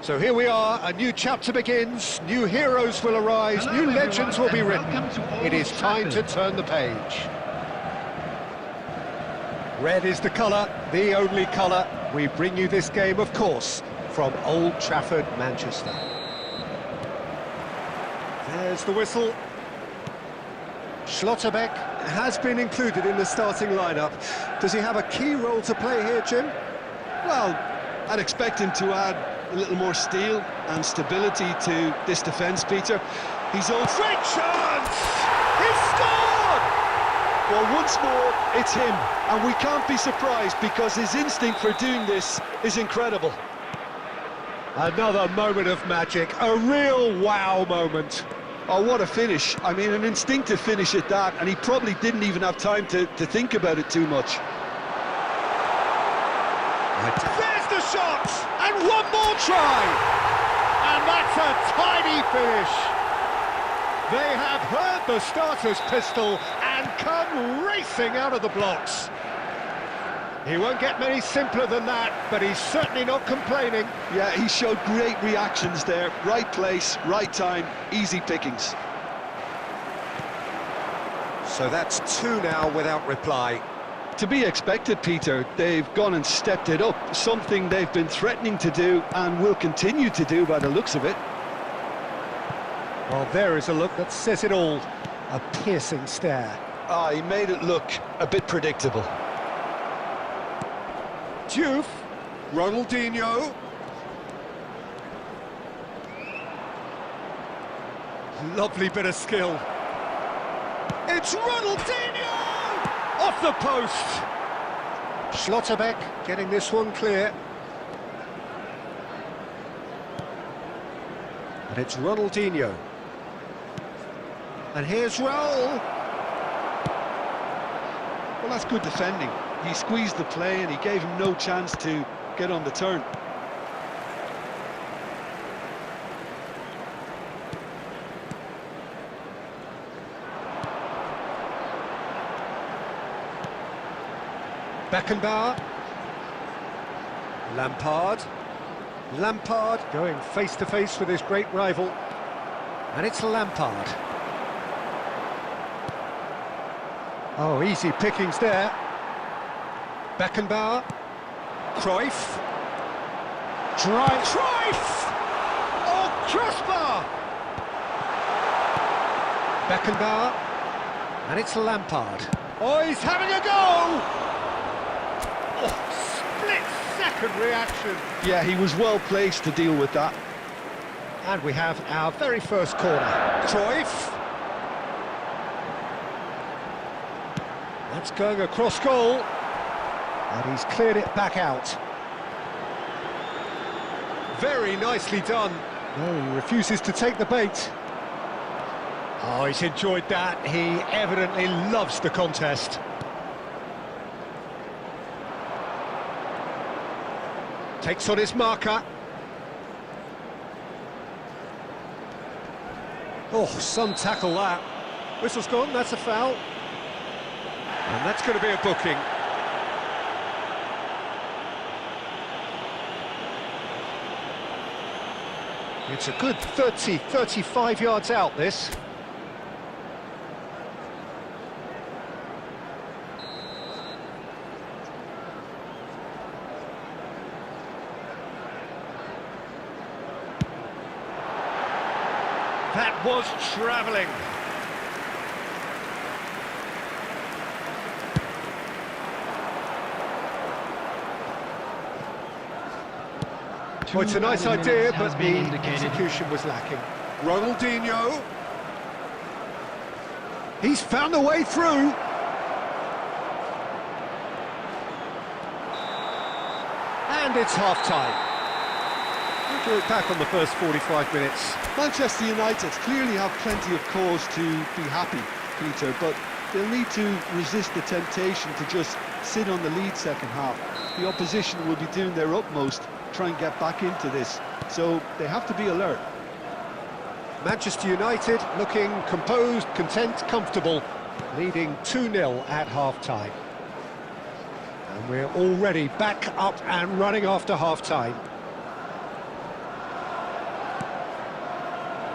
So here we are, a new chapter begins, new heroes will arise, new legends will be written. It is time to turn the page. Red is the colour, the only colour. We bring you this game, of course, from Old Trafford, Manchester. There's the whistle. Schlotterbeck has been included in the starting lineup. Does he have a key role to play here, Jim? Well, I'd expect him to add a little more steel and stability to this defence, Peter. He's also... Great chance! He scored! Well, once more, it's him. And we can't be surprised because his instinct for doing this is incredible. Another moment of magic, a real wow moment. Oh, what a finish. I mean, an instinctive finish at that, and he probably didn't even have time to think about it too much. There's the shot! And one more try! And that's a tidy finish. They have heard the starter's pistol and come racing out of the blocks. He won't get many simpler than that, but he's certainly not complaining. Yeah, he showed great reactions there. Right place, right time, easy pickings. So that's two now without reply. To be expected, Peter. They've gone and stepped it up, something they've been threatening to do and will continue to do by the looks of it. Well, there is a look that says it all. A piercing stare. He made it look a bit predictable. Diouf, Ronaldinho. Lovely bit of skill. It's Ronaldinho! Off the post! Schlotterbeck getting this one clear. And it's Ronaldinho. And here's Raul. Well, that's good defending. He squeezed the play and he gave him no chance to get on the turn. Beckenbauer. Lampard. Lampard going face-to-face with his great rival. And it's Lampard. Oh, easy pickings there. Beckenbauer. Cruyff. Cruyff! Oh, crossbar! Beckenbauer. And it's Lampard. Oh, he's having a go! Oh, split-second reaction. Yeah, he was well placed to deal with that. And we have our very first corner. Cruyff. That's going across goal. And he's cleared it back out. Very nicely done. No, he refuses to take the bait. Oh, he's enjoyed that. He evidently loves the contest. Takes on his marker. Oh, some tackle that. Whistle's gone, that's a foul. And that's going to be a booking. It's a good 30, 35 yards out, this. That was travelling. Well, it's a nice idea, but the execution was lacking. Ronaldinho. He's found a way through. And it's half-time. We'll draw it back on the first 45 minutes. Manchester United clearly have plenty of cause to be happy, Peter, but they'll need to resist the temptation to just sit on the lead second half. The opposition will be doing their utmost to try and get back into this, so they have to be alert. Manchester United looking composed, content, comfortable, leading 2-0 at half-time. And we're already back up and running after half-time.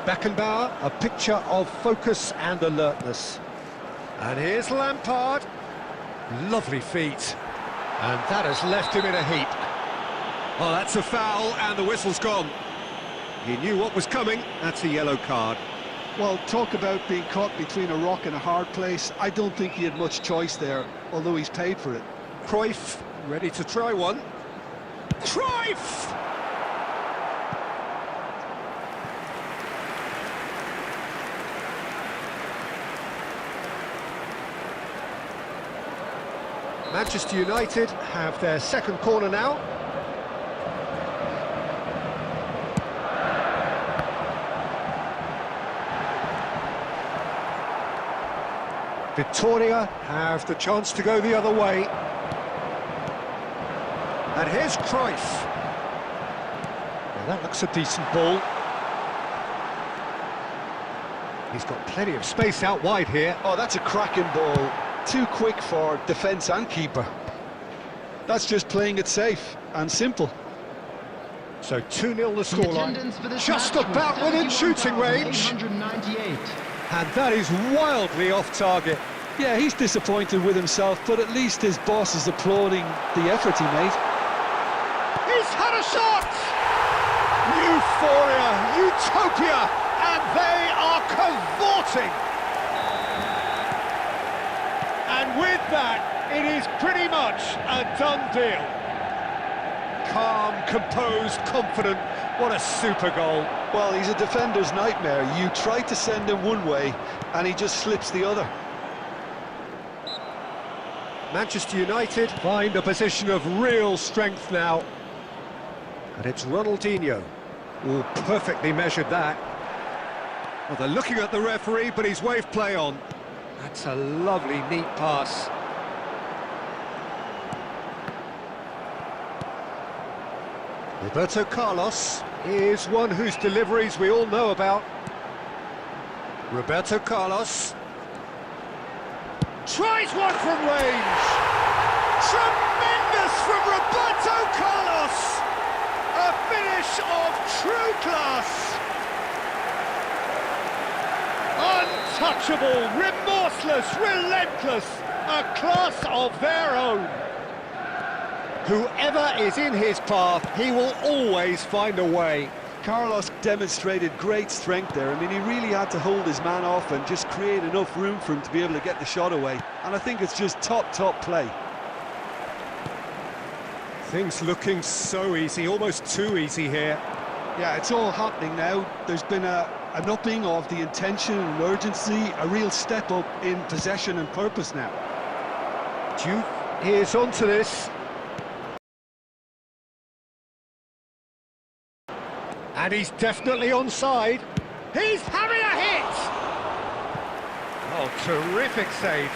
Beckenbauer, a picture of focus and alertness. And here's Lampard. Lovely feet. And that has left him in a heap. Oh, that's a foul, and the whistle's gone. He knew what was coming. That's a yellow card. Well, talk about being caught between a rock and a hard place. I don't think he had much choice there, although he's paid for it. Cruyff, ready to try one. Cruyff! Manchester United have their second corner now. Victoria have the chance to go the other way. And here's Cruyff. Well, that looks a decent ball. He's got plenty of space out wide here. Oh, that's a cracking ball. Too quick for defence and keeper. That's just playing it safe and simple. So 2-0 the scoreline. Just about within shooting range. And that is wildly off target. Yeah, he's disappointed with himself, but at least his boss is applauding the effort he made. He's had a shot! Euphoria, utopia, and they are cavorting. And with that, it is pretty much a done deal. Calm, composed, confident. What a super goal. Well, he's a defender's nightmare. You try to send him one way, and he just slips the other. Manchester United find a position of real strength now. And it's Ronaldinho. Oh, perfectly measured that. Well, they're looking at the referee, but he's waved play on. That's a lovely, neat pass. Roberto Carlos is one whose deliveries we all know about. Roberto Carlos tries one from range. Tremendous from Roberto Carlos! A finish of true class! Untouchable, remorseless, relentless, a class of their own. Whoever is in his path, he will always find a way. Carlos demonstrated great strength there. I mean, he really had to hold his man off and just create enough room for him to be able to get the shot away. And I think it's just top play. Things looking so easy, almost too easy here. Yeah, it's all happening now. There's been an upping of the intention and urgency, a real step up in possession and purpose now. Duke is onto this. And he's definitely onside. He's having a hit! Oh, terrific save.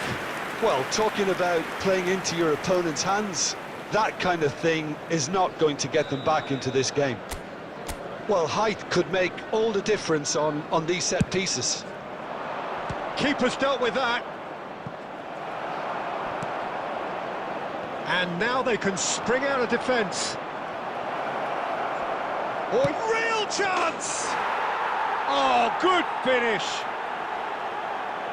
Well, talking about playing into your opponent's hands, that kind of thing is not going to get them back into this game. Well, height could make all the difference on these set pieces. Keeper's dealt with that. And now they can spring out of defence. Oh, real chance! Oh, good finish.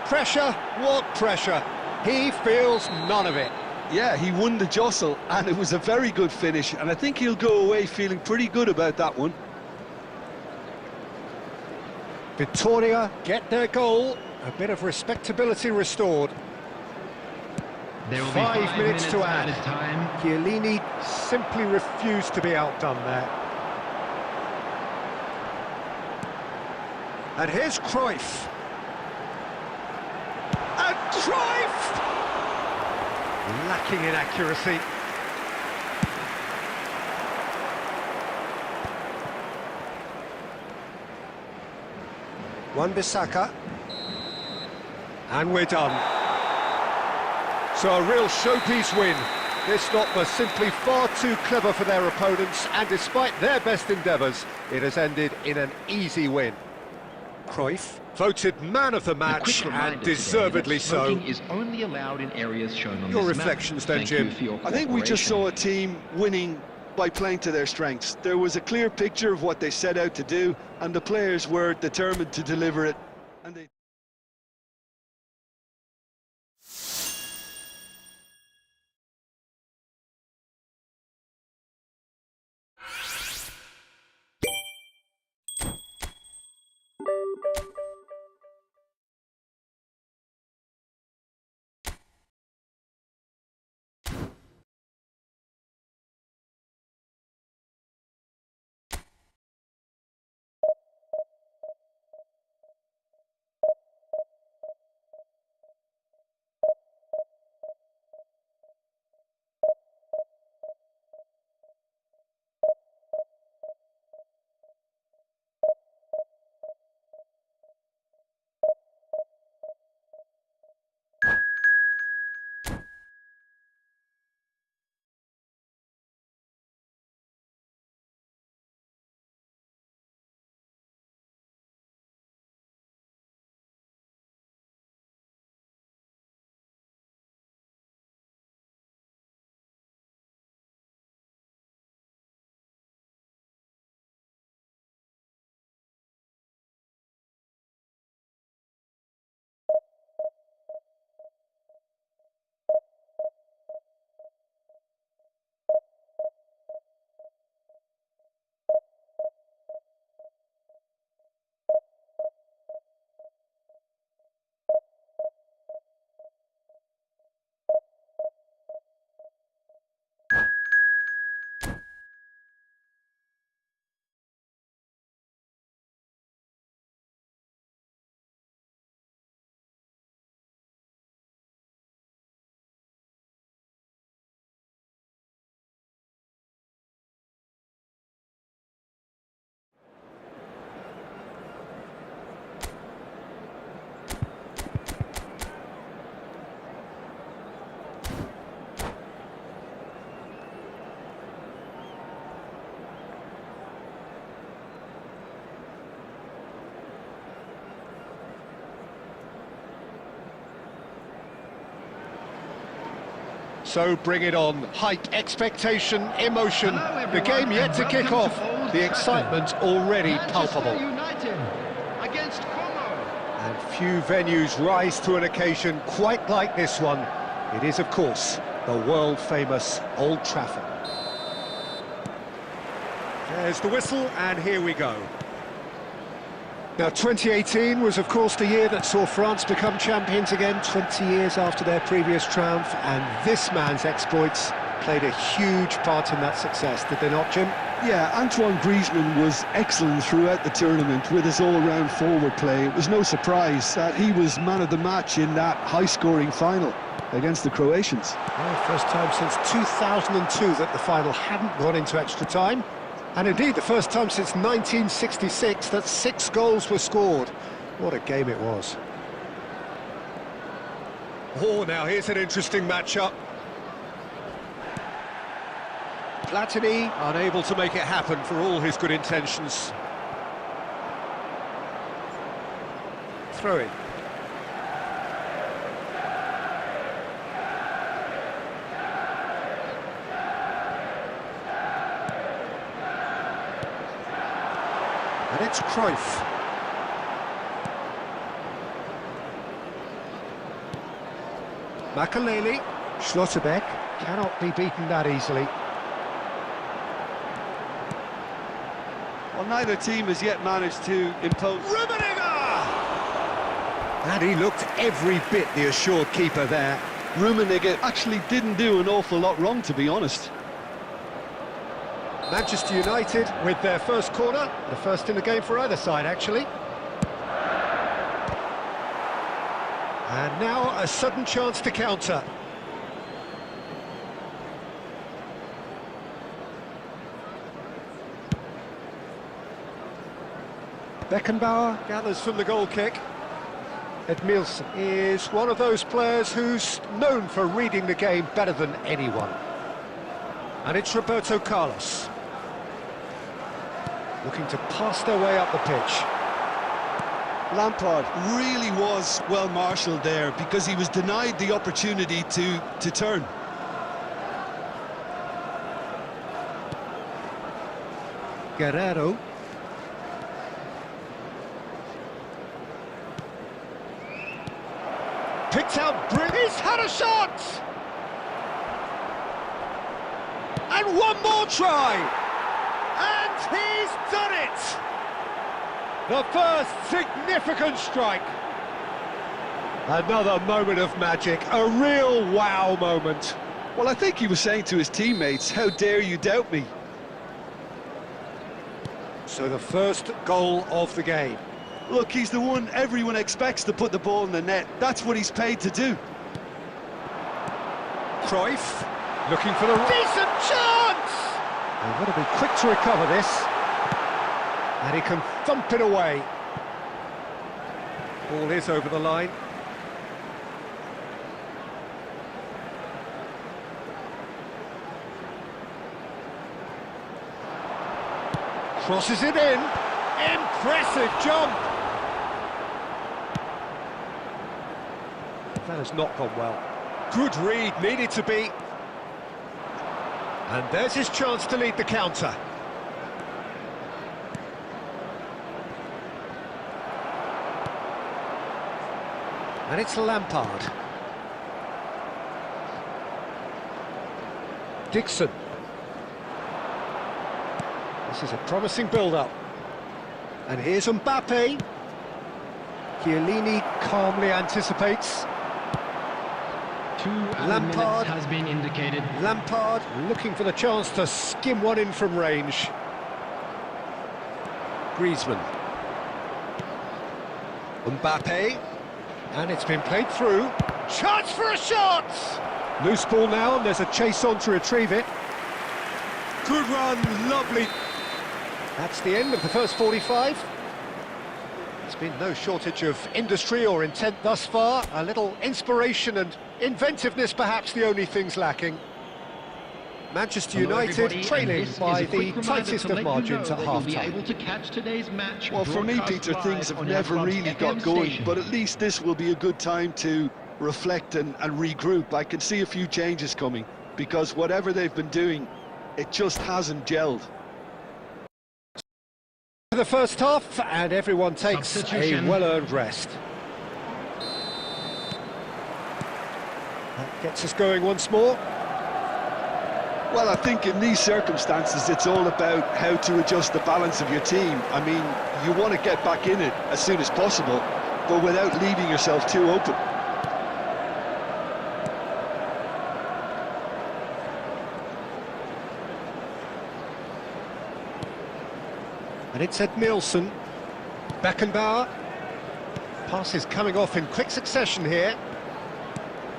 Pressure, what pressure? He feels none of it. Yeah, he won the jostle, and it was a very good finish, and I think he'll go away feeling pretty good about that one. Victoria get their goal, a bit of respectability restored. There will be 5 minutes to add. added time. Chiellini simply refused to be outdone there. And here's Cruyff. And Cruyff! Lacking in accuracy. Wan-Bissaka. And we're done. So a real showpiece win. This lot was simply far too clever for their opponents, and despite their best endeavours, it has ended in an easy win. Cruyff voted man of the match, and deservedly so. Smoking is only allowed in areas shown on Your this map. reflections then, Thank you Jim? for your I think we just saw a cooperation. team winning by playing to their strengths. There was a clear picture of what they set out to do, and the players were determined to deliver it. And they So bring it on. Hype, expectation, emotion. Hello, The game everyone, yet to and kick welcome off. to Old The Trafford. excitement already Manchester palpable. United against Como. And few venues rise to an occasion quite like this one. It is, of course, the world-famous Old Trafford. There's the whistle, and here we go. Now, 2018 was, of course, the year that saw France become champions again, 20 years after their previous triumph, and this man's exploits played a huge part in that success, did they not, Jim? Yeah, Antoine Griezmann was excellent throughout the tournament with his all-round forward play. It was no surprise that he was man of the match in that high-scoring final against the Croatians. Well, first time since 2002 that the final hadn't gone into extra time. And indeed, the first time since 1966 that 6 goals were scored. What a game it was. Oh, now here's an interesting matchup. Platini unable to make it happen for all his good intentions. Throw in. And it's Cruyff. Makaleli, Schlotterbeck cannot be beaten that easily. Well, neither team has yet managed to impose... Rummenigge! And he looked every bit the assured keeper there. Rummenigge actually didn't do an awful lot wrong, to be honest. Manchester United with their first corner, the first in the game for either side, actually. And now a sudden chance to counter. Beckenbauer gathers from the goal kick. Edmilson is one of those players who's known for reading the game better than anyone. And it's Roberto Carlos. Looking to pass their way up the pitch. Lampard really was well marshalled there because he was denied the opportunity to turn. Guerrero. Picked out, he's had a shot! And one more try! And he's done it! The first significant strike. Another moment of magic, a real wow moment. Well, I think he was saying to his teammates, how dare you doubt me? So the first goal of the game. Look, he's the one everyone expects to put the ball in the net. That's what he's paid to do. Cruyff, looking for the decent chance! And got to be quick to recover this. And he can thump it away. Ball is over the line. Crosses it in. Impressive jump. That has not gone well. Good read, needed to be. And there's his chance to lead the counter. And it's Lampard. Dixon. This is a promising build-up. And here's Mbappe. Chiellini calmly anticipates. 2 Lampard minutes has been indicated. Lampard looking for the chance to skim one in from range. Griezmann. Mbappe. And it's been played through. Chance for a shot! Loose ball now, and there's a chase on to retrieve it. Good run, lovely. That's the end of the first 45. There's been no shortage of industry or intent thus far. A little inspiration and inventiveness, perhaps the only things lacking. Manchester Hello, United everybody, trailing and this by is a the quick reminder tightest to of let margins you at know that you'll be half-time. able to catch today's match. Well, for me, broadcast Peter, things live have on never your really FM got going, station. but at least this will be a good time to reflect and regroup. I can see a few changes coming, because whatever they've been doing, it just hasn't gelled. The first half, and everyone takes a well-earned rest. That gets us going once more. Well, I think in these circumstances, it's all about how to adjust the balance of your team. I mean, you want to get back in it as soon as possible, but without leaving yourself too open. And it's Ed Nielsen. Beckenbauer. Pass is coming off in quick succession here.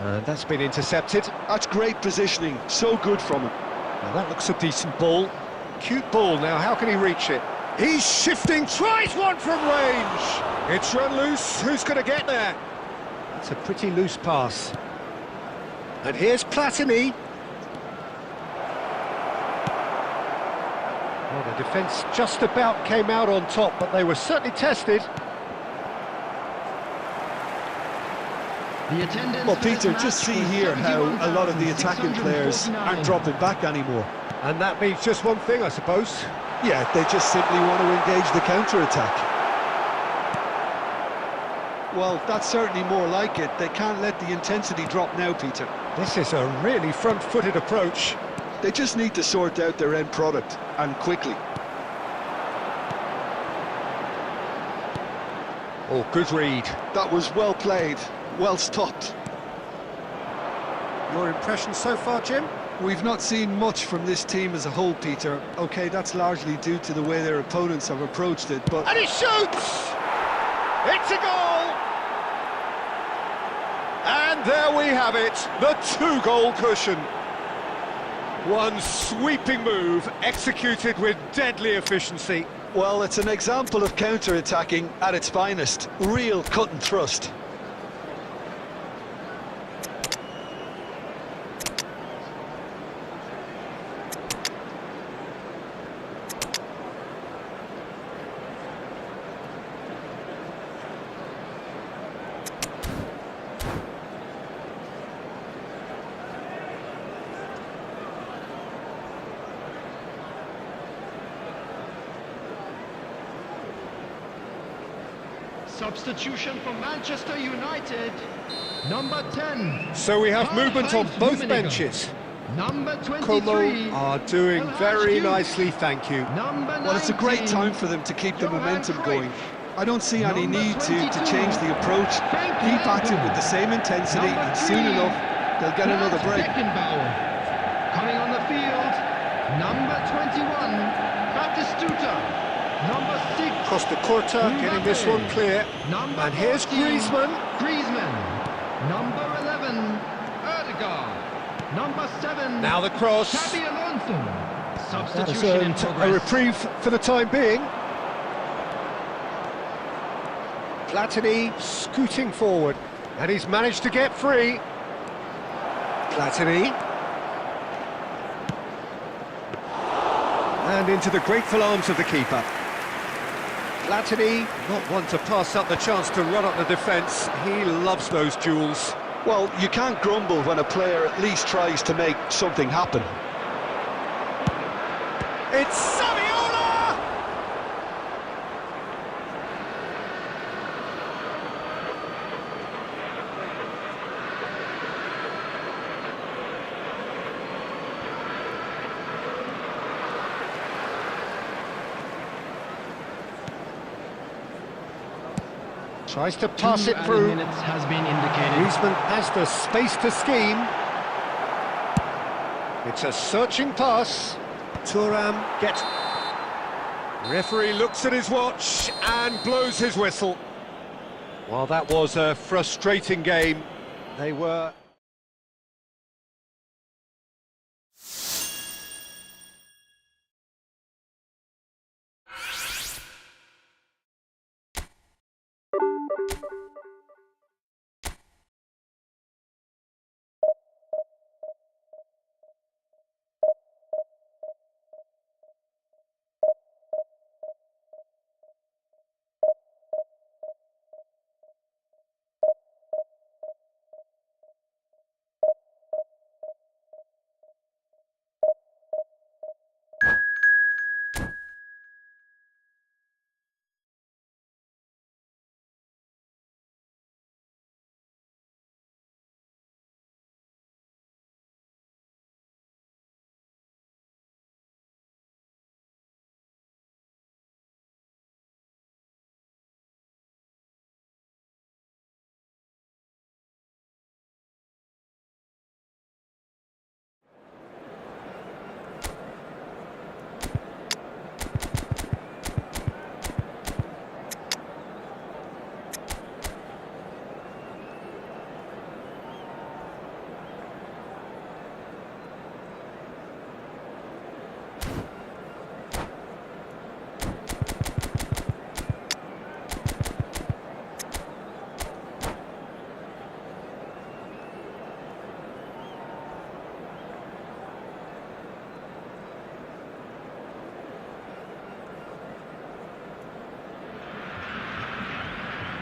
And that's been intercepted. That's great positioning, so good from him. Now that looks a decent ball. Cute ball, now how can he reach it? He's shifting, tries one from range! It's run loose, who's going to get there? That's a pretty loose pass. And here's Platini. Well, the defence just about came out on top, but they were certainly tested. Well, Peter, just see here how a lot of the attacking players aren't dropping back anymore. And that means just one thing, I suppose. Yeah, they just simply want to engage the counter-attack. Well, that's certainly more like it. They can't let the intensity drop now, Peter. This is a really front-footed approach. They just need to sort out their end product, and quickly. Oh, good read. That was well played, well stopped. Your impression so far, Jim? We've not seen much from this team as a whole, Peter. OK, that's largely due to the way their opponents have approached it, but... And he shoots! It's a goal! And there we have it, the two-goal cushion. One sweeping move, executed with deadly efficiency. Well, it's an example of counter-attacking at its finest. Real cut and thrust. Substitution for Manchester United. Number 10. So we have movement on both benches. Number 23. Como are doing very nicely, thank you. Number 19. Well, it's a great time for them to keep the momentum going. I don't see any need to change the approach. Keep at it with the same intensity, and soon enough, they'll get another break. Beckenbauer. Coming on the field, number 21, Batistuta. Number 6. Costa Curta getting this one clear. Number And here's 14, Griezmann. Griezmann. Number 11, Erdegaard. Number 7. Now the cross. Xabi Alonso. That has Substitution in earned a progress. reprieve for the time being. Platini scooting forward, and he's managed to get free. Platini. And into the grateful arms of the keeper. Platini, not one to pass up the chance to run up the defence. He loves those duels. Well, you can't grumble when a player at least tries to make something happen. It's Saviola! Tries to pass it through. Minutes has been indicated. Griezmann has the space to scheme. It's a searching pass. Thuram gets... Referee looks at his watch and blows his whistle. Well, that was a frustrating game. They were...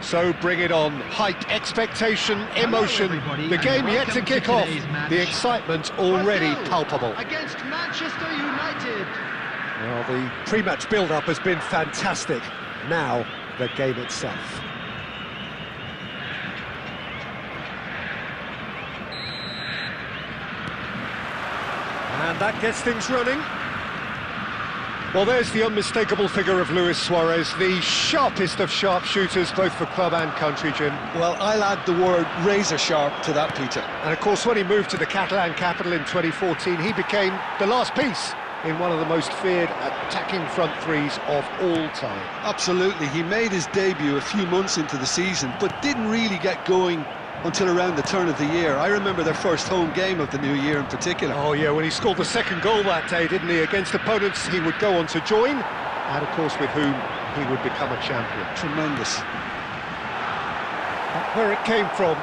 So bring it on. Hype, expectation, emotion. everybody, The and game yet to welcome to kick off. today's match. The excitement already Brazil palpable. Against Manchester United. Well, the pre-match build-up has been fantastic. Now, the game itself. And that gets things running. Well, there's the unmistakable figure of Luis Suarez, the sharpest of sharpshooters, both for club and country, Jim. Well, I'll add the word razor sharp to that, Peter. And of course, when he moved to the Catalan capital in 2014, he became the last piece in one of the most feared attacking front threes of all time. Absolutely, he made his debut a few months into the season, but didn't really get going until around the turn of the year. I remember their first home game of the new year in particular. Oh yeah, when he scored the second goal that day, didn't he? Against opponents he would go on to join, and of course with whom he would become a champion. Tremendous. Where it came from.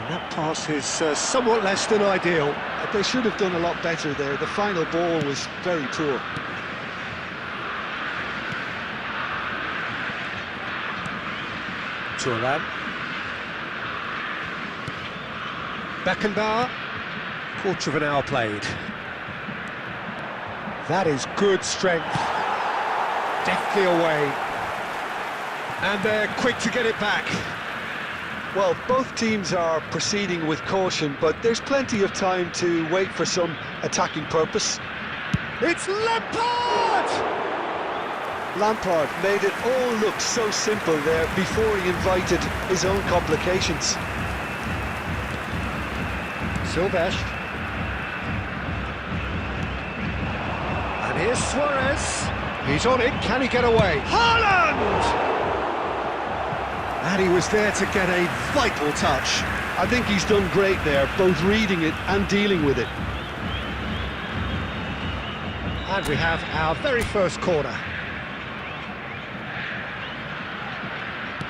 And that pass is somewhat less than ideal. They should have done a lot better there. The final ball was very poor. Thuram. Beckenbauer. Quarter of an hour played. That is good strength. Deftly away. And they're quick to get it back. Well, both teams are proceeding with caution, but there's plenty of time to wait for some attacking purpose. It's Lampard! Lampard made it all look so simple there before he invited his own complications. Silvesh. And here's Suarez. He's on it. Can he get away? Haaland! And he was there to get a vital touch. I think he's done great there, both reading it and dealing with it. And we have our very first corner.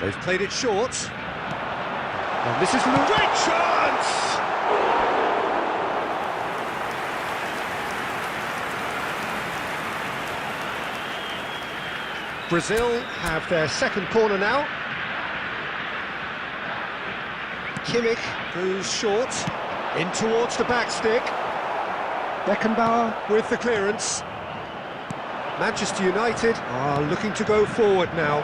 They've played it short. And this is from the great chance! Brazil have their second corner now. Kimmich goes short, in towards the back stick. Beckenbauer with the clearance. Manchester United are looking to go forward now.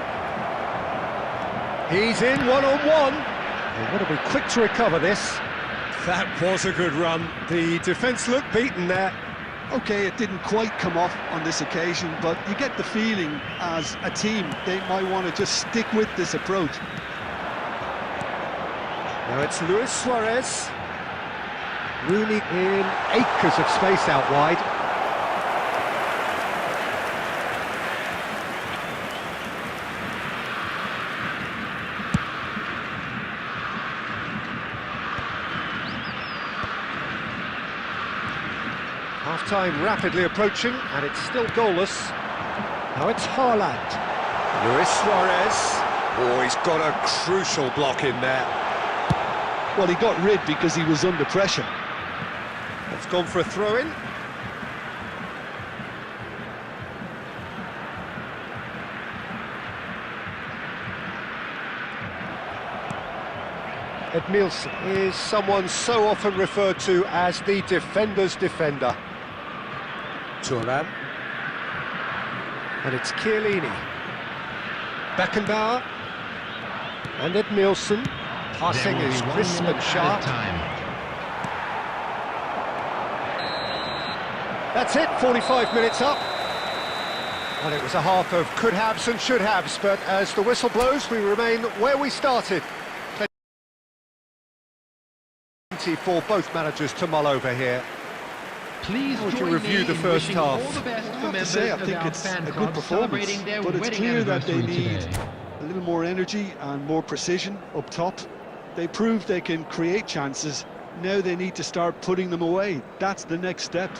He's in one-on-one. They've got to be quick to recover this. That was a good run. The defence looked beaten there. Okay, it didn't quite come off on this occasion, but you get the feeling as a team they might want to just stick with this approach. Now it's Luis Suarez. Rooney in acres of space out wide. Half-time rapidly approaching, and it's still goalless. Now it's Haaland. Luis Suarez. Oh, he's got a crucial block in there. Well, he got rid because he was under pressure. It's gone for a throw-in. Edmilson is someone so often referred to as the defender's defender. Thuram. And it's Chiellini. Beckenbauer. And Edmilson. Passing There will is be 1 crisp minute and sharp. time. That's it, 45 minutes up. And it was a half of could-haves and should-haves, but as the whistle blows, we remain where we started. Plenty for both managers to mull over here. Please Would you join review me the in first wishing half? all the best I for have to members say, I of think our it's fan a good club performance, celebrating their but it's wedding clear that they anniversary need today. a little more energy and more precision up top. They proved they can create chances. Now they need to start putting them away. That's the next step.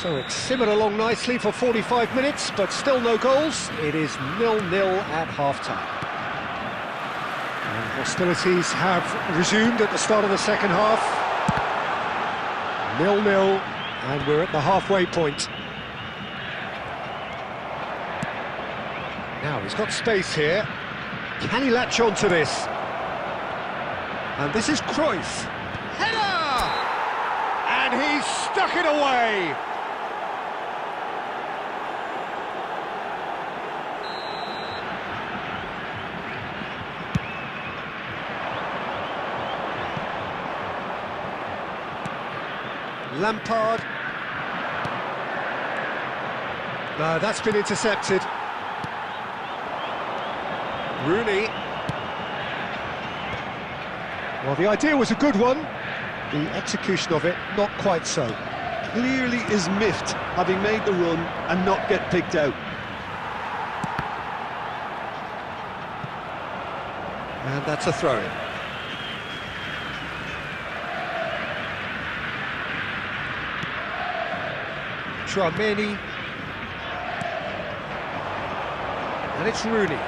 So it's simmered along nicely for 45 minutes, but still no goals. It is 0-0 at half-time. And hostilities have resumed at the start of the second half. 0-0, and we're at the halfway point. Now he's got space here. Can he latch on to this? And this is Cruyff. Header! And he's stuck it away. Lampard. No, that's been intercepted. Rooney. Well, the idea was a good one. The execution of it, not quite so. Clearly is miffed, having made the run and not get picked out. And that's a throw-in. Tchouameni. And it's Rooney.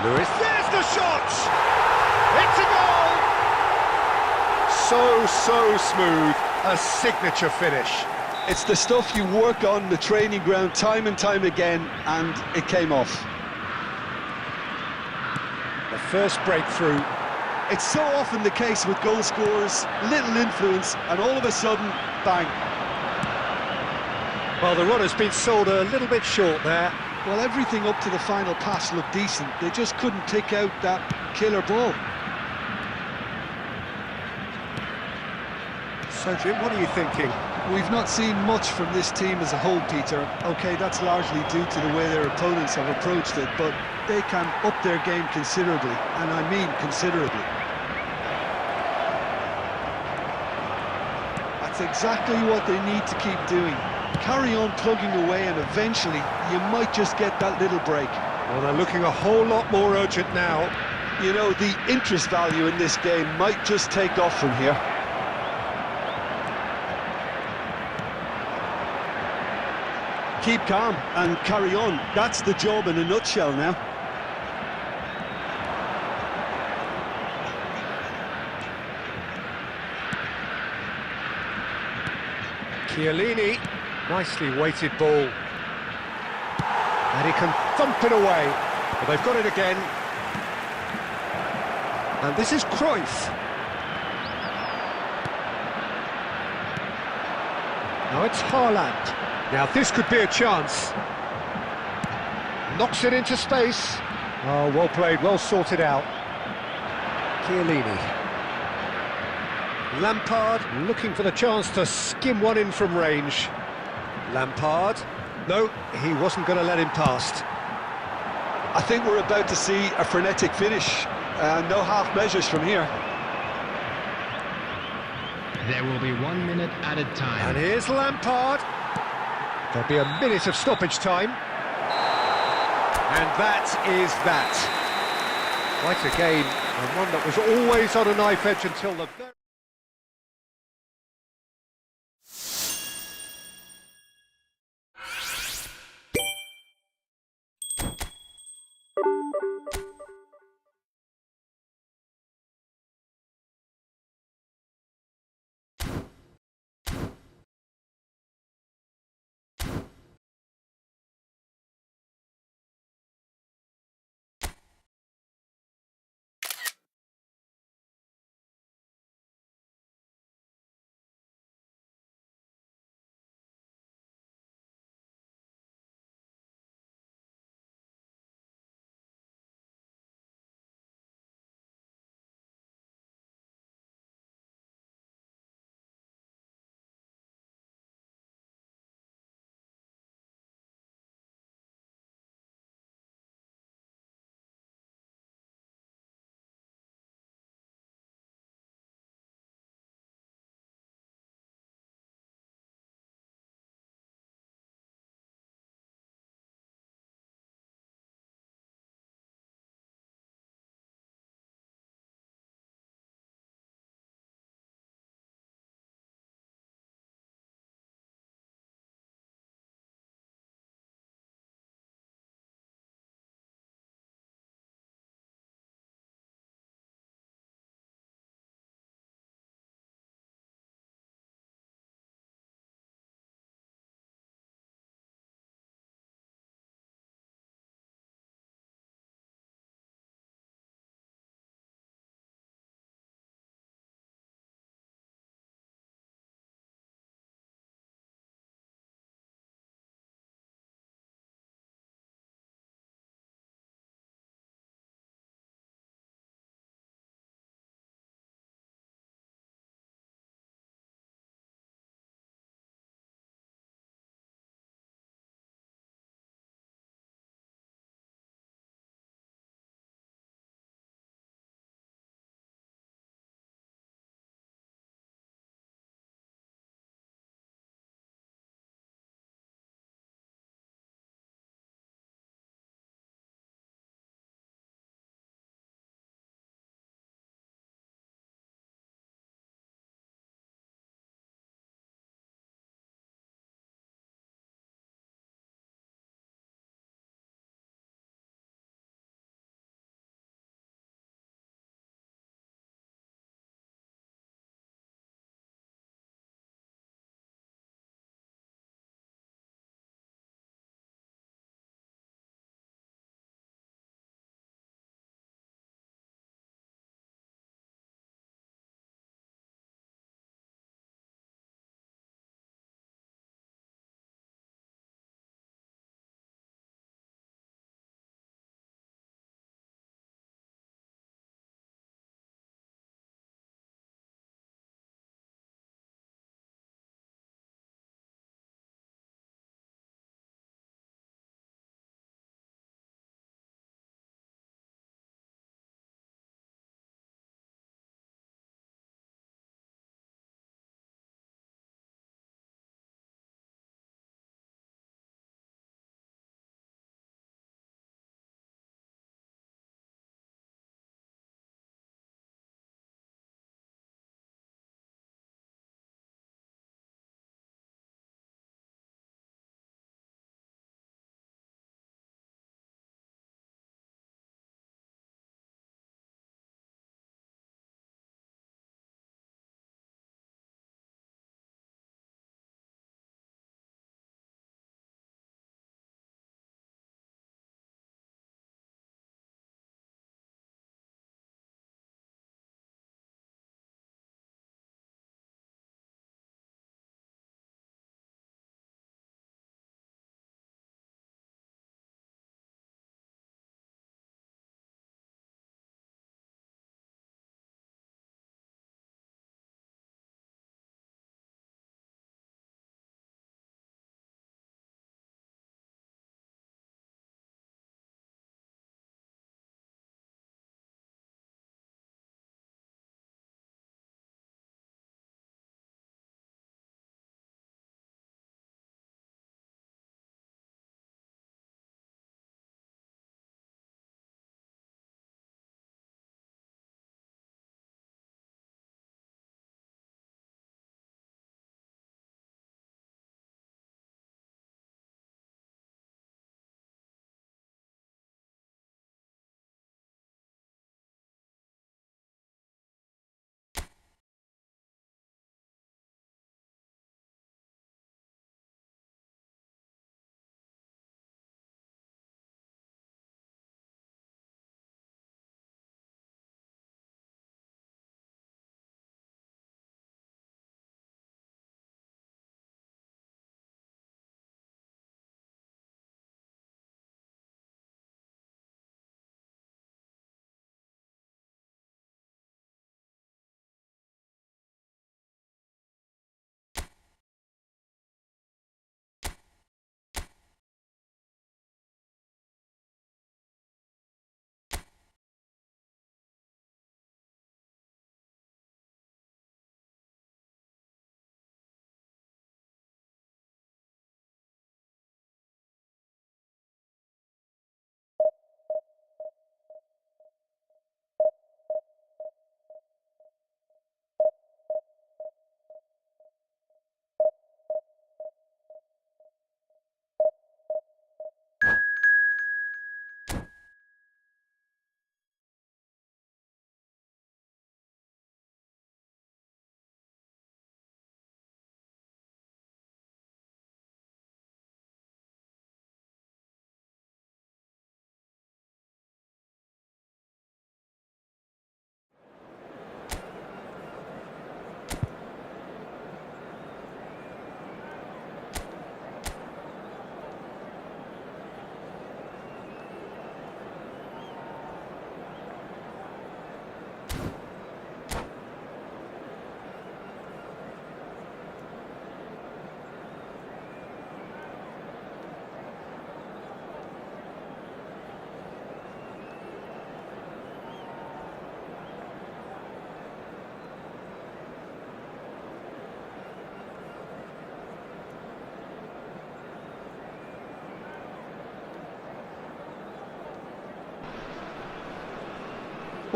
Lewis. There's the shot! It's a goal! So smooth. A signature finish. It's the stuff you work on the training ground time and time again, and it came off. The first breakthrough. It's so often the case with goal scorers, little influence, and all of a sudden, bang. Well, the run has been sold a little bit short there. Well, everything up to the final pass looked decent. They just couldn't pick out that killer ball. So, Jim, what are you thinking? We've not seen much from this team as a whole, Peter. OK, that's largely due to the way their opponents have approached it, but they can up their game considerably, and I mean considerably. That's exactly what they need to keep doing. Carry on plugging away, and eventually you might just get that little break. Well, they're looking a whole lot more urgent now. You know, the interest value in this game might just take off from here. Keep calm and carry on. That's the job in a nutshell now. Chiellini. Nicely weighted ball. And he can thump it away. But they've got it again. And this is Cruyff. Now it's Haaland. Now this could be a chance. Knocks it into space. Oh, well played, well sorted out. Chiellini. Lampard looking for the chance to skim one in from range. Lampard. No, he wasn't going to let him past. I think we're about to see a frenetic finish. No half measures from here. There will be 1 minute added time. And here's Lampard. There'll be a minute of stoppage time. And that is that. Quite a game, and one that was always on a knife edge until the very...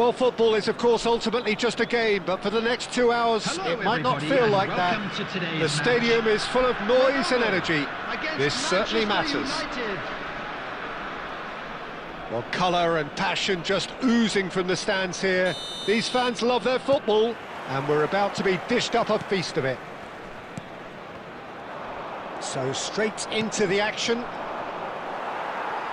Well, football is, of course, ultimately just a game, but for the next 2 hours, Hello, it might not everybody, feel and like welcome that. to today's The stadium match. is full of noise and energy. Against This certainly Manchester matters. United. Well, colour and passion just oozing from the stands here. These fans love their football, and we're about to be dished up a feast of it. So straight into the action.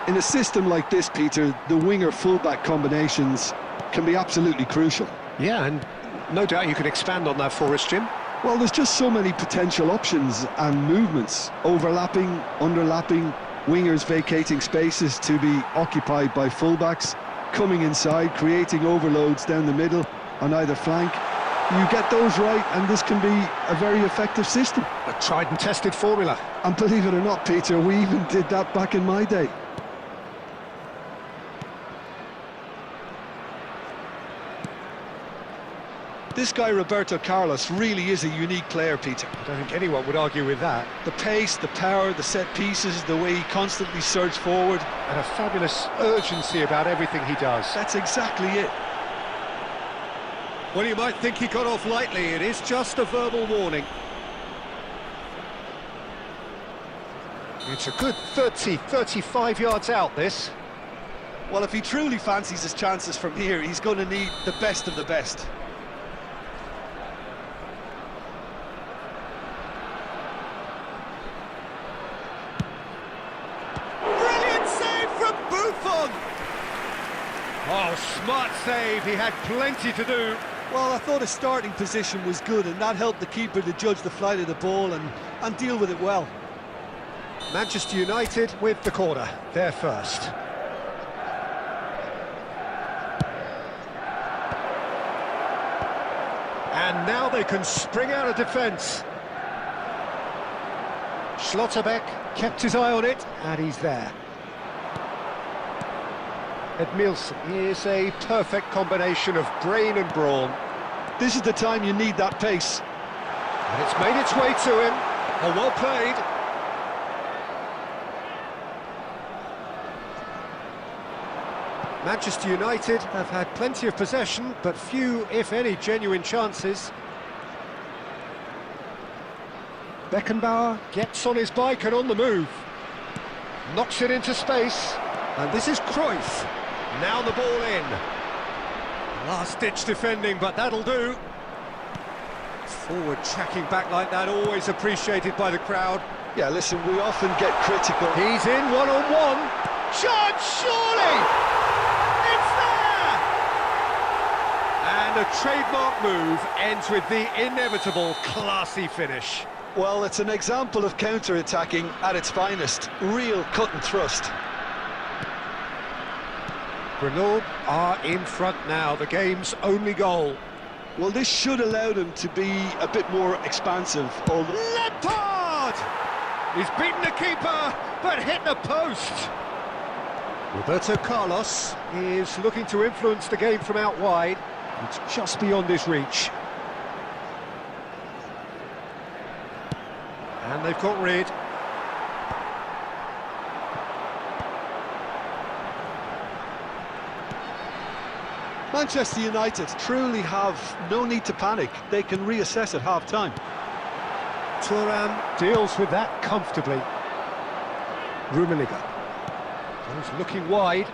In a system like this, Peter, the winger-fullback combinations can be absolutely crucial. Yeah, and no doubt you could expand on that for us, Jim. Well, there's just so many potential options and movements, overlapping, underlapping, wingers vacating spaces to be occupied by fullbacks, coming inside, creating overloads down the middle on either flank. You get those right and this can be a very effective system. A tried and tested formula. And believe it or not, Peter, we even did that back in my day. This guy, Roberto Carlos, really is a unique player, Peter. I don't think anyone would argue with that. The pace, the power, the set pieces, the way he constantly surges forward. And a fabulous urgency about everything he does. That's exactly it. Well, you might think he got off lightly. It is just a verbal warning. It's a good 35 yards out, this. Well, if he truly fancies his chances from here, he's going to need the best of the best. Brilliant save from Buffon! Oh, smart save. He had plenty to do. Well, I thought his starting position was good, and that helped the keeper to judge the flight of the ball and deal with it well. Manchester United with the corner. They're first. And now they can spring out of defence. Schlotterbeck kept his eye on it, and he's there. Edmilson is a perfect combination of brain and brawn. This is the time you need that pace. And it's made its way to him. Oh, well played. Manchester United have had plenty of possession, but few, if any, genuine chances. Beckenbauer gets on his bike and on the move. Knocks it into space. And this is Cruyff. Now the ball in. Last-ditch defending, but that'll do. Forward tracking back like that, always appreciated by the crowd. Yeah, listen, we often get critical. He's in one-on-one. Chance, surely! It's there! And a trademark move ends with the inevitable classy finish. Well, it's an example of counter-attacking at its finest. Real cut and thrust. Grenoble are in front now, the game's only goal. Well, this should allow them to be a bit more expansive. Lampard! He's beaten the keeper, but hit the post. Roberto Carlos is looking to influence the game from out wide. It's just beyond his reach. And they've got rid. Manchester United truly have no need to panic. They can reassess at half-time. Thuram deals with that comfortably. Rummenigge goes looking wide.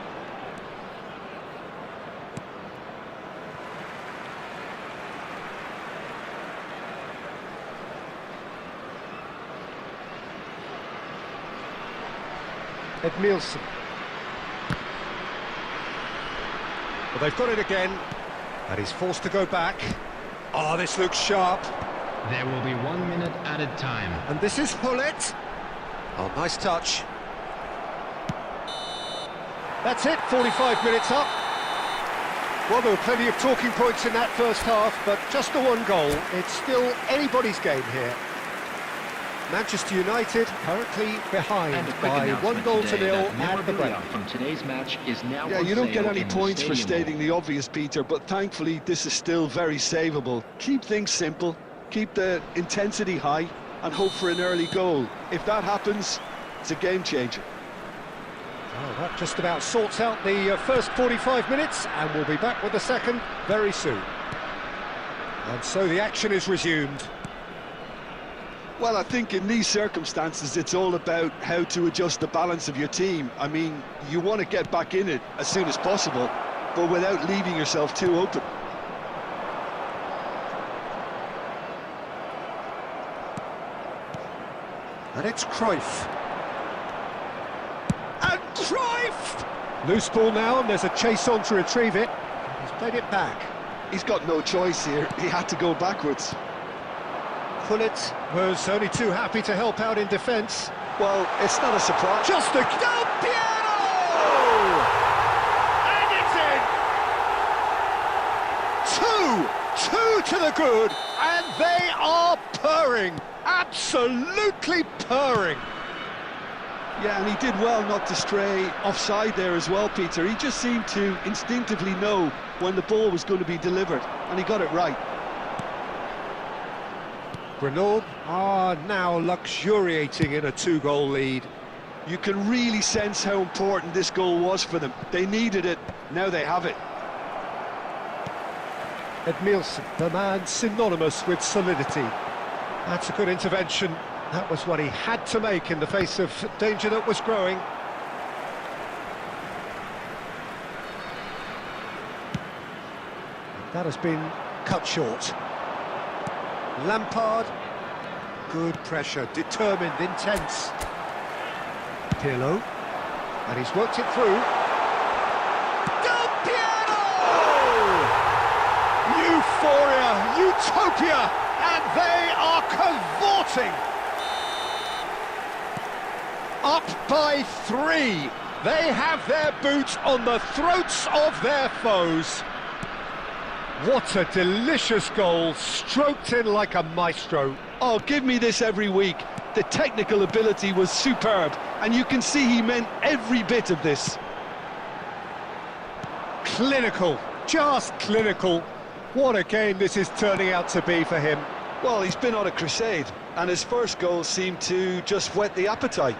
Edmilson. Well, they've got it again, and he's forced to go back. Oh, this looks sharp. There will be 1 minute added time. And this is Hullet. Oh, nice touch. That's it, 45 minutes up. Well, there were plenty of talking points in that first half, but just the one goal. It's still anybody's game here. Manchester United currently behind And a quick by announcement 1-0 today that at the break. memorabilia from today's match is now Yeah, on you don't sale get any in the points for stadium stating the obvious, Peter, but thankfully this is still very savable. Keep things simple, keep the intensity high, and hope for an early goal. If that happens, it's a game changer. Well, that just about sorts out the first 45 minutes, and we'll be back with the second very soon. And so the action is resumed. Well, I think in these circumstances, it's all about how to adjust the balance of your team. I mean, you want to get back in it as soon as possible, but without leaving yourself too open. And it's Cruyff. And Cruyff! Loose ball now, and there's a chase on to retrieve it. He's played it back. He's got no choice here. He had to go backwards. Pullet was only too happy to help out in defence. Well, it's not a surprise. Just a... Del Piero! And it's in! Two to the good, and they are purring. Absolutely purring. Yeah, and he did well not to stray offside there as well, Peter. He just seemed to instinctively know when the ball was going to be delivered, and he got it right. Grenoble are now luxuriating in a two-goal lead. You can really sense how important this goal was for them. They needed it, now they have it. Edmilson, the man synonymous with solidity. That's a good intervention. That was what he had to make in the face of danger that was growing. That has been cut short. Lampard, good pressure, determined, intense. Pirlo, and he's worked it through. Del Piero! Euphoria, utopia, and they are cavorting. Up by 3. They have their boots on the throats of their foes. What a delicious goal, stroked in like a maestro. Oh, give me this every week. The technical ability was superb, and you can see he meant every bit of this. Clinical, just clinical. What a game this is turning out to be for him. Well, he's been on a crusade, and his first goal seemed to just whet the appetite.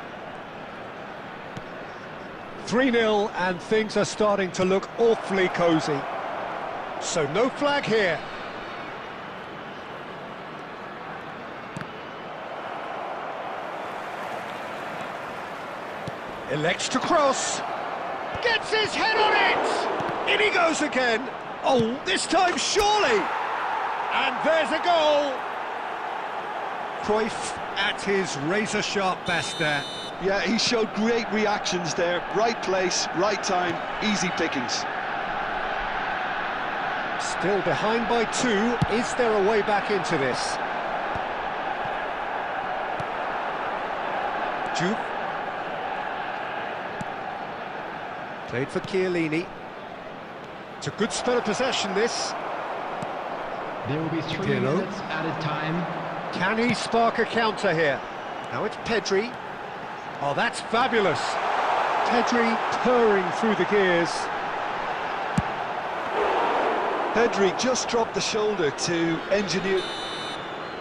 3-0, and things are starting to look awfully cosy. So no flag here. Elects to cross. Gets his head on it! In he goes again. Oh, this time surely! And there's a goal! Cruyff at his razor-sharp best there. Yeah, he showed great reactions there. Right place, right time, easy pickings. Still behind by 2. Is there a way back into this? Juve. Played for Chiellini. It's a good spell of possession, this. There will be 3 Pirlo. minutes added time. Can he spark a counter here? Now it's Pedri. Oh, that's fabulous. Pedri purring through the gears. Pedri just dropped the shoulder to engineer.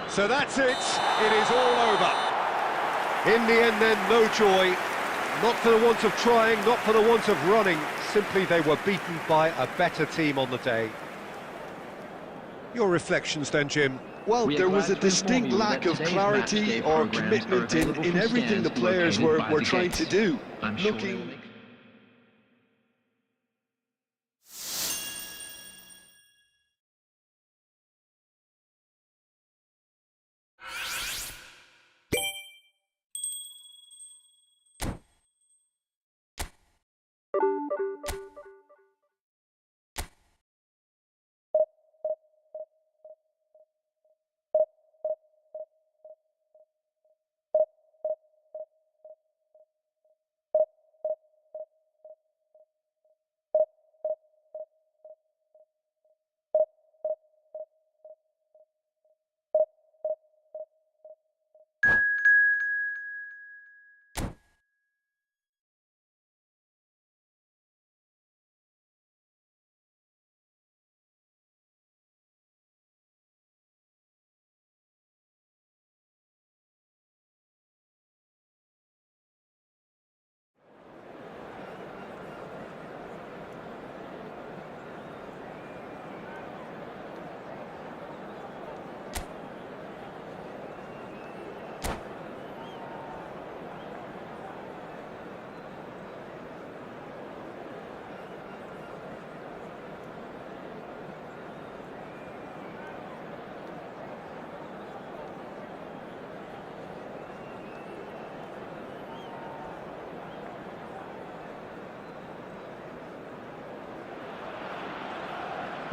So that's it. It is all over. In the end then, no joy. Not for the want of trying, not for the want of running. Simply they were beaten by a better team on the day. Your reflections then, Jim? Well, We are there was a glad to inform distinct you lack that of today's clarity matchday or programs are commitment available in from everything the stands players located by were the trying gates. to do. I'm sure they will Looking make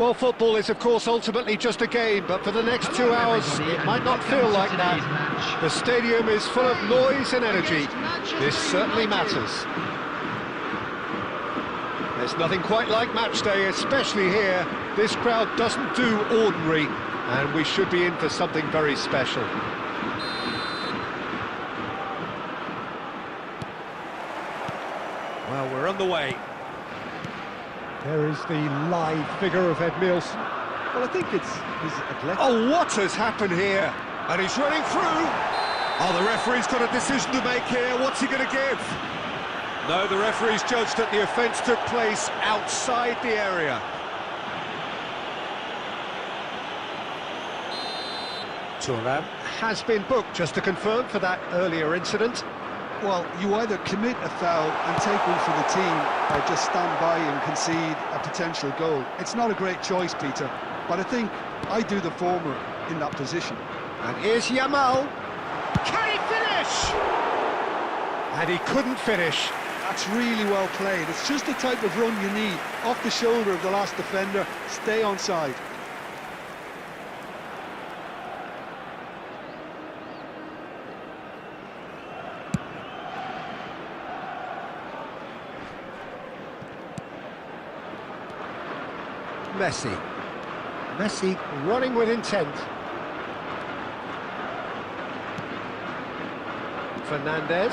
Well, football is, of course, ultimately just a game, but for the next 2 hours, it might not feel like that. The stadium is full of noise and energy. This certainly matters. There's nothing quite like match day, especially here. This crowd doesn't do ordinary, and we should be in for something very special. Well, we're on the way. There is the live figure of Ed Milson. Well, I think it's his athletic... Oh, what has happened here? And he's running through. Oh, the referee's got a decision to make here. What's he going to give? No, the referee's judged that the offence took place outside the area. Thuram has been booked, just to confirm, for that earlier incident. Well, you either commit a foul and take one for the team, or just stand by and concede a potential goal. It's not a great choice, Peter, but I think I do the former in that position. And here's Yamal. Can he finish? And he couldn't finish. That's really well played. It's just the type of run you need. Off the shoulder of the last defender, stay onside. Messi running with intent. Fernandez.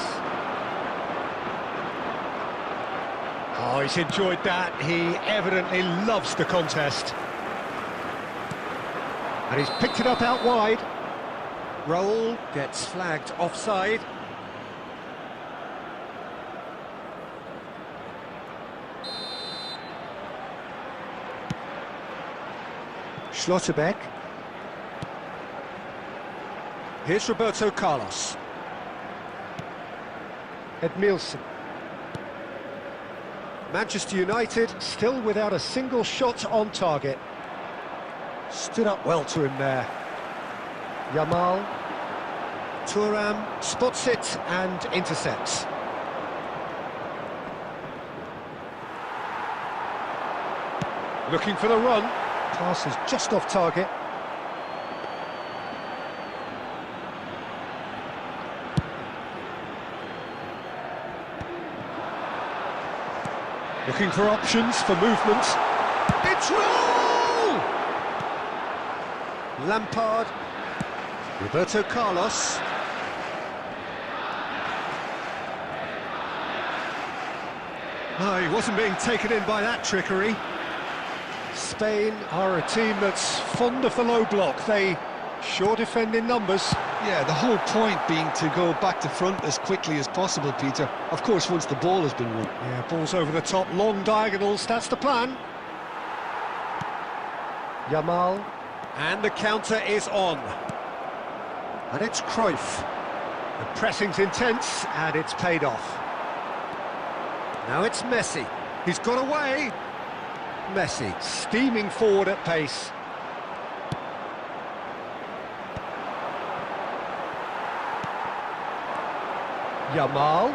Oh, he's enjoyed that. He evidently loves the contest. And he's picked it up out wide. Raul gets flagged offside. Schlotterbeck. Here's Roberto Carlos. Edmilson. Manchester United still without a single shot on target. Stood up well to him there. Yamal. Thuram spots it and intercepts. Looking for the run. Pass is just off target. Looking for options for movement. It's Raul! Lampard. Roberto Carlos. Oh, he wasn't being taken in by that trickery. Spain are a team that's fond of the low block. They sure defend in numbers. Yeah, the whole point being to go back to front as quickly as possible, Peter. Of course, once the ball has been won. Yeah, ball's over the top, long diagonals, that's the plan. Yamal, and the counter is on. And it's Cruyff. The pressing's intense, and it's paid off. Now it's Messi. He's got away. Messi steaming forward at pace. Yamal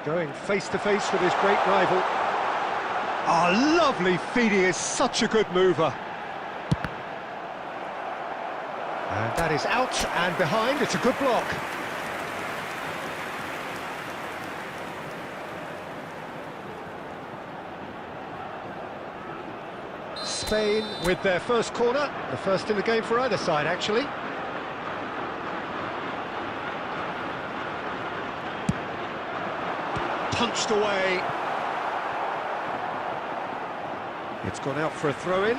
going face to face with his great rival. Oh, lovely feed, he is such a good mover. And that is out and behind, it's a good block. Spain with their first corner, the first in the game for either side actually. Punched away. It's gone out for a throw-in.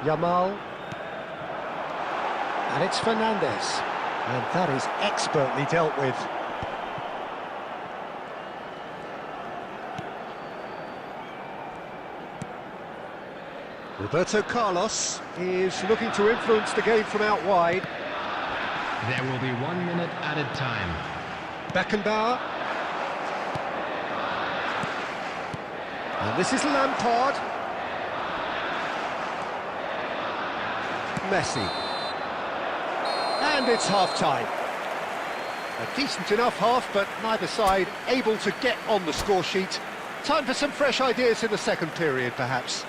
Yamal. And it's Fernandez. And that is expertly dealt with. Roberto Carlos is looking to influence the game from out wide. There will be 1 minute added time. Beckenbauer. And this is Lampard. Messi. And it's half-time. A decent enough half, but neither side able to get on the score sheet. Time for some fresh ideas in the second period, perhaps.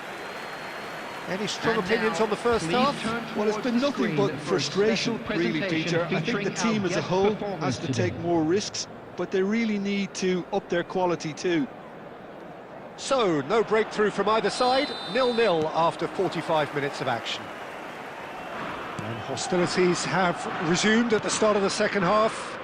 Any strong And opinions now, on the first please half? turn Well, it's towards been the nothing screen but for a frustration, special really, presentation Peter. I think the featuring team our as a guest whole performance has to today. take more risks, but they really need to up their quality too. So, no breakthrough from either side, 0-0 after 45 minutes of action. And hostilities have resumed at the start of the second half.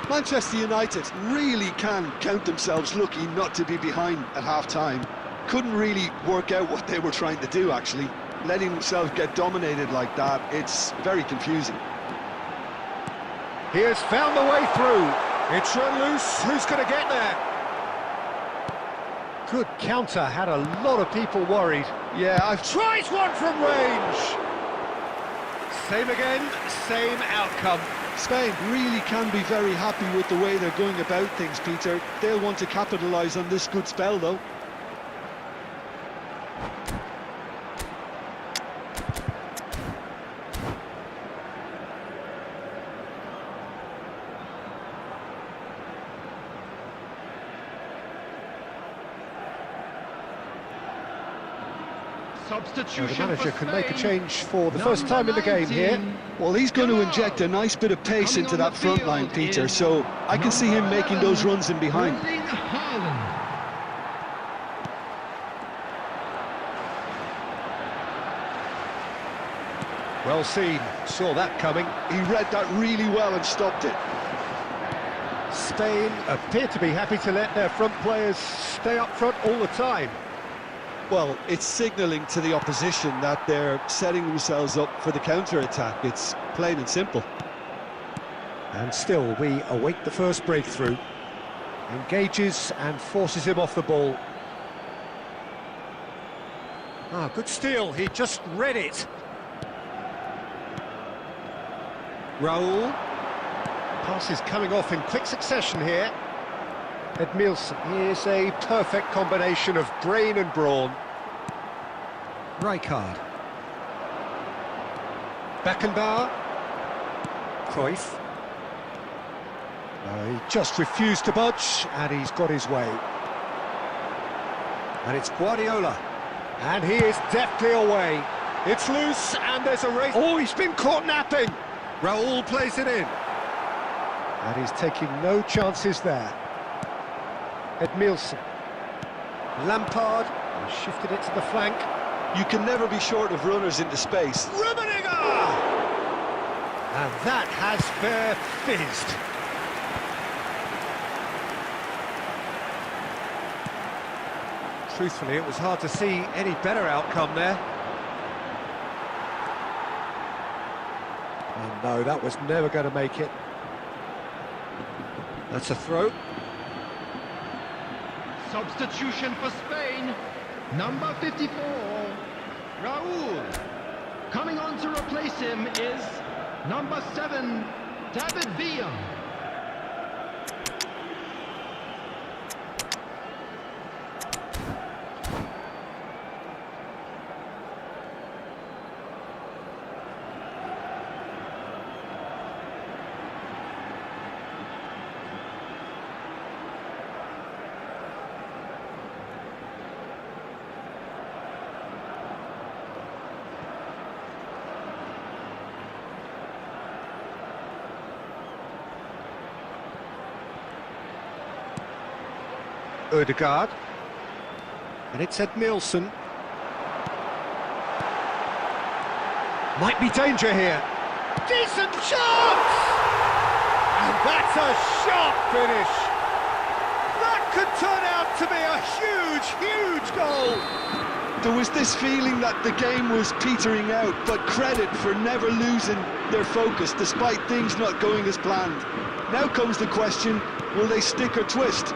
Manchester United really can count themselves lucky not to be behind at half-time. Couldn't really work out what they were trying to do, actually. Letting themselves get dominated like that, it's very confusing. He has found the way through. It's run loose. Who's going to get there? Good counter, had a lot of people worried. Yeah, I've Tries one from range. Same again, same outcome. Spain really can be very happy with the way they're going about things, Peter. They'll want to capitalise on this good spell, though. Substitution The manager for can make a Spain. change for the Number first time in the game here. 19. Well, he's going to inject a nice bit of pace Coming into on that the front line, field Peter, is so I can see him number making those 11, runs in behind. Erling Haaland. Well seen, saw that coming. He read that really well and stopped it. Spain appear to be happy to let their front players stay up front all the time. Well, it's signalling to the opposition that they're setting themselves up for the counter-attack. It's plain and simple. And still, we await the first breakthrough. Engages and forces him off the ball. Ah, good steal, he just read it. Raul. Pass is coming off in quick succession here. Edmilson, here's a perfect combination of brain and brawn. Rijkaard. Beckenbauer. Cruyff. He just refused to budge, and he's got his way. And it's Guardiola. And he is deftly away. It's loose, and there's a race. Oh, he's been caught napping. Raul plays it in. And he's taking no chances there. Edmilson. Lampard. He shifted it to the flank. You can never be short of runners into space. Rummenigge! And that has fair fizzed. Truthfully, it was hard to see any better outcome there. Oh no, that was never going to make it. That's a throw. Substitution for Spain. Number 54, Raul. Coming on to replace him is number 7, David Villa. Ødegaard. And it's Edmilson. Might be danger here. Decent chance! And that's a sharp finish. That could turn out to be a huge, huge goal. There was this feeling that the game was petering out, but credit for never losing their focus despite things not going as planned. Now comes the question, will they stick or twist?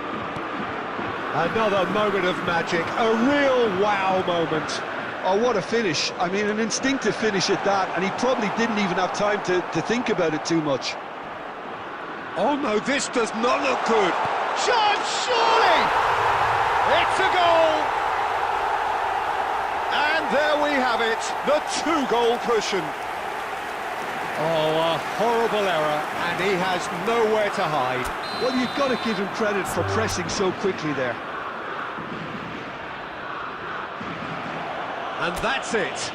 Another moment of magic, a real wow moment. Oh, what a finish. I mean, an instinctive finish at that, and he probably didn't even have time to think about it too much. Oh no, this does not look good. Chance, surely! It's a goal! And there we have it, the 2-goal cushion. Oh, a horrible error, and he has nowhere to hide. Well, you've got to give him credit for pressing so quickly there. And that's it.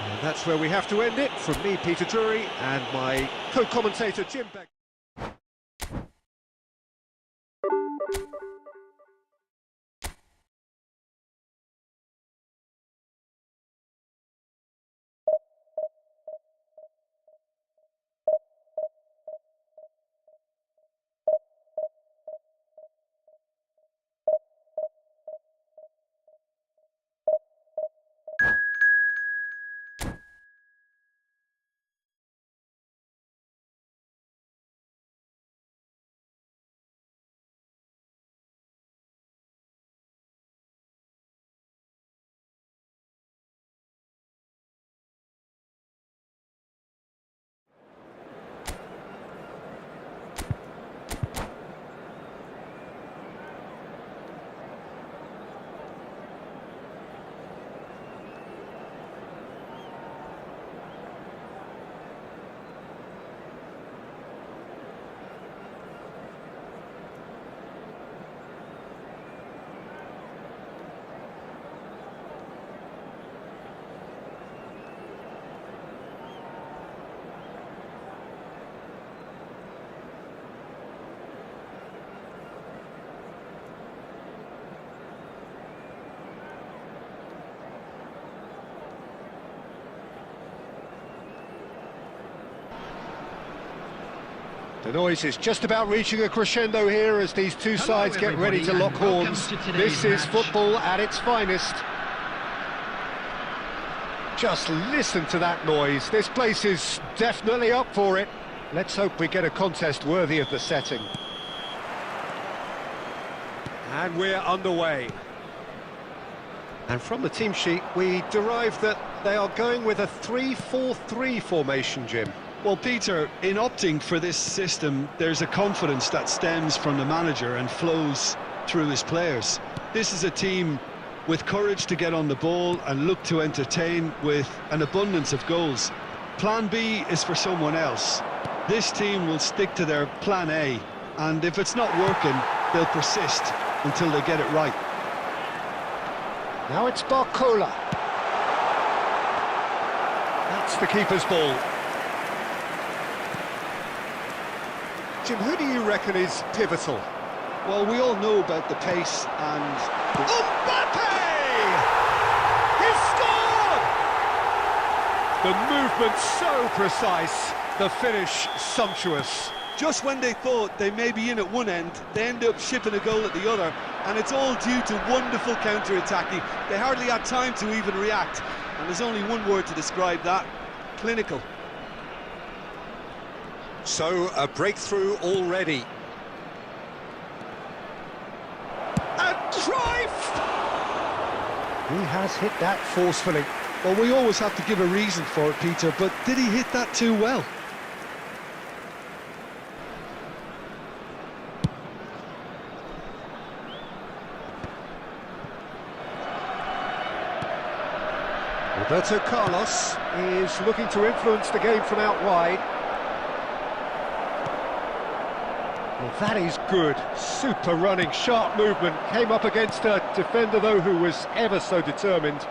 And that's where we have to end it. From me, Peter Drury, and my co-commentator, Jim Beck. The noise is just about reaching a crescendo here as these two sides get ready to lock horns. This is football at its finest. Just listen to that noise. This place is definitely up for it. Let's hope we get a contest worthy of the setting. And we're underway. And from the team sheet, we derive that they are going with a 3-4-3 formation, Jim. Well, Peter, in opting for this system, there's a confidence that stems from the manager and flows through his players. This is a team with courage to get on the ball and look to entertain with an abundance of goals. Plan B is for someone else. This team will stick to their plan A, and if it's not working, they'll persist until they get it right. Now it's Barcola. That's the keeper's ball. Jim, who do you reckon is pivotal? Well, we all know about the pace and... Mbappe! He scored! The movement so precise, the finish sumptuous. Just when they thought they may be in at one end, they end up shipping a goal at the other, and it's all due to wonderful counter-attacking. They hardly had time to even react, and there's only one word to describe that: clinical. So, a breakthrough already. And Cruyff! He has hit that forcefully. Well, we always have to give a reason for it, Peter, but did he hit that too well? Roberto Carlos is looking to influence the game from out wide. Well, that is good. Super running, sharp movement. Came up against a defender, though, who was ever so determined.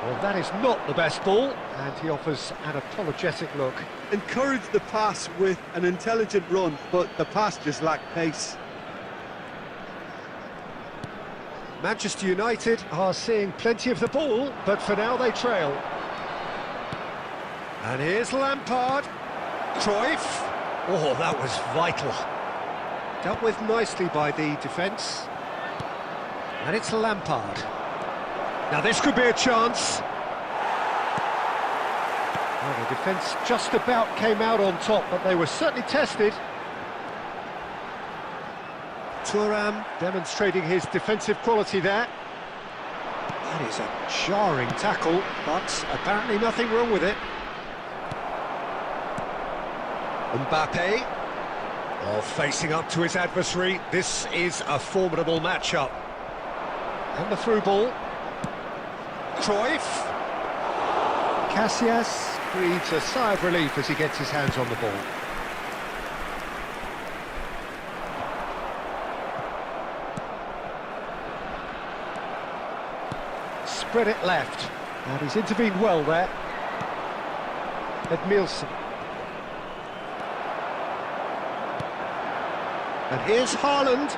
Well, that is not the best ball, and he offers an apologetic look. Encouraged the pass with an intelligent run, but the pass just lacked pace. Manchester United are seeing plenty of the ball, but for now they trail. And here's Lampard. Cruyff. Oh, that was vital. Dealt with nicely by the defence. And it's Lampard. Now this could be a chance. Well, the defence just about came out on top, but they were certainly tested. Thuram demonstrating his defensive quality there. That is a jarring tackle, but apparently nothing wrong with it. Mbappe, facing up to his adversary. This is a formidable matchup. And the through ball. Cruyff. Casillas breathes a sigh of relief as he gets his hands on the ball. Spread it left. And he's intervened well there. Edmilson. And here's Haaland.